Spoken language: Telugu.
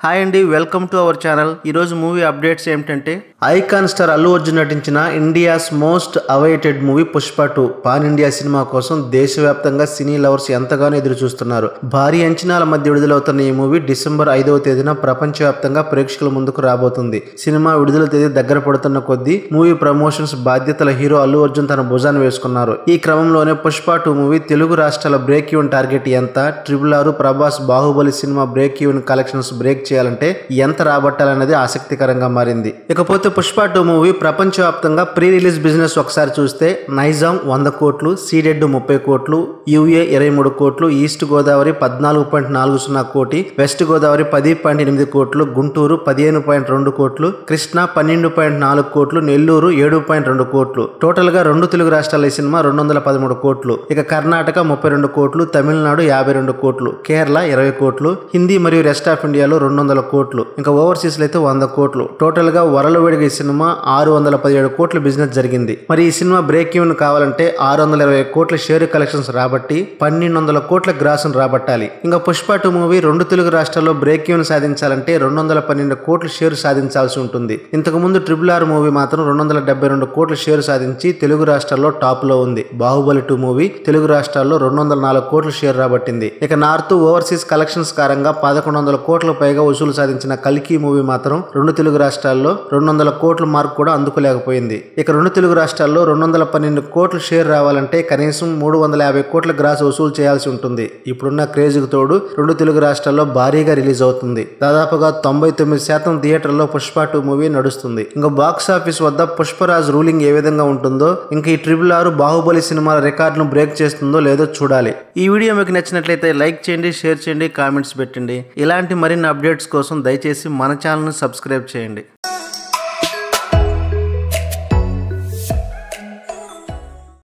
హాయ్ అండి, వెల్కమ్ టు అవర్ ఛానల్. ఈరోజు మూవీ అప్డేట్స్ ఏమిటంటే ఐకాన్ స్టార్ అల్లు అర్జున్ నటించిన India's most awaited movie Pushpa 2 pan India cinema కోసం దేశవ్యాప్తంగా సినీ లవర్స్ ఎంతగానో ఎదురు చూస్తున్నారు. భారీ అంచనాల మధ్య విడుదలవుతున్న ఈ మూవీ డిసెంబర్ 5వ తేదీన ప్రపంచవ్యాప్తంగా ప్రేక్షకుల ముందుకు రాబోతుంది. సినిమా విడుదల తేదీ దగ్గర పడుతున్న కొద్దీ మూవీ ప్రమోషన్స్ బాధ్యతల హీరో అల్లు అర్జున్ తన భుజాన్ని వేసుకున్నారు. ఈ క్రమంలోనే పుష్ప 2 మూవీ తెలుగు రాష్ట్రాల బ్రేక్ ఈవెన్ టార్గెట్ ఎంత, RRR, Prabhas, Baahubali cinema break even collections break చేయాలంటే ఎంత రాబట్టాలనేది ఆసక్తికరంగా మారింది. ఇకపోతే పుష్ప 2 మూవీ ప్రపంచవ్యాప్తంగా ప్రీ రిలీజ్ బిజినెస్ ఒకసారి చూస్తే నైజాం 100 కోట్లు, సీడెడ్ 30 కోట్లు, యూఏ 23 కోట్లు, ఈస్ట్ గోదావరి 14.40 కోటి, వెస్ట్ గోదావరి 10.8 కోట్లు, గుంటూరు 15.2 కోట్లు, కృష్ణా 12.4 కోట్లు, నెల్లూరు 7.2 కోట్లు. టోటల్ గా రెండు తెలుగు రాష్ట్రాల ఈ సినిమా 213 కోట్లు. ఇక కర్ణాటక 32 కోట్లు, తమిళనాడు 52 కోట్లు, కేరళ 20 కోట్లు, హిందీ మరియు రెస్ట్ ఆఫ్ ఇండియాలో 200 కోట్లు, ఇంకా ఓవర్సీస్ లో అయితే 100 కోట్లు. టోటల్ గా వరల్డ్ ఈ సినిమా 617 కోట్ల బిజినెస్ జరిగింది. మరి ఈ సినిమా బ్రేక్ ఈవెన్ కావాలంటే 620 కోట్ల షేర్ కలెక్షన్స్ రాబట్టి 1200 కోట్ల గ్రాస్ రాబట్టాలి. ఇంకా పుష్ప 2 మూవీ రెండు తెలుగు రాష్ట్రాల్లో బ్రేక్ ఈవెన్ సాధించాలంటే 212 కోట్ల షేర్ సాధించాల్సి ఉంటుంది. ఇంతకు ముందు RRR మూవీ మాత్రం 272 కోట్ల షేర్ సాధించి తెలుగు రాష్ట్రాల్లో టాప్ లో ఉంది. బాహుబలి 2 మూవీ తెలుగు రాష్ట్రాల్లో 204 కోట్ల షేర్ రాబట్టింది. ఇక నార్త్ ఓవర్సీస్ కలెక్షన్స్ కారంగా 1100 కోట్ల పైగా వసూలు సాధించిన కల్కి మూవీ మాత్రం రెండు తెలుగు రాష్ట్రాల్లో 200 కోట్ల మార్క్ కూడా అందుకోలేకపోయింది. ఇక రెండు తెలుగు రాష్ట్రాల్లో 212 కోట్ల షేర్ రావాలంటే కనీసం 350 కోట్ల గ్రాస్ వసూలు చేయాల్సి ఉంటుంది. ఇప్పుడున్న క్రేజ్కి తోడు రెండు తెలుగు రాష్ట్రాల్లో భారీగా రిలీజ్ అవుతుంది. దాదాపుగా 99% థియేటర్లో పుష్ప 2 మూవీ నడుస్తుంది. ఇంకా బాక్స్ ఆఫీస్ వద్ద పుష్పరాజ్ రూలింగ్ ఏ విధంగా ఉంటుందో, ఇంకా ఈ RRR బాహుబలి సినిమాల రికార్డును బ్రేక్ చేస్తుందో లేదో చూడాలి. ఈ వీడియో మీకు నచ్చినట్లయితే లైక్ చేయండి, షేర్ చేయండి, కామెంట్స్ పెట్టండి. ఇలాంటి మరిన్ని అప్డేట్స్ కోసం దయచేసి మన ఛానల్ని సబ్స్క్రైబ్ చేయండి.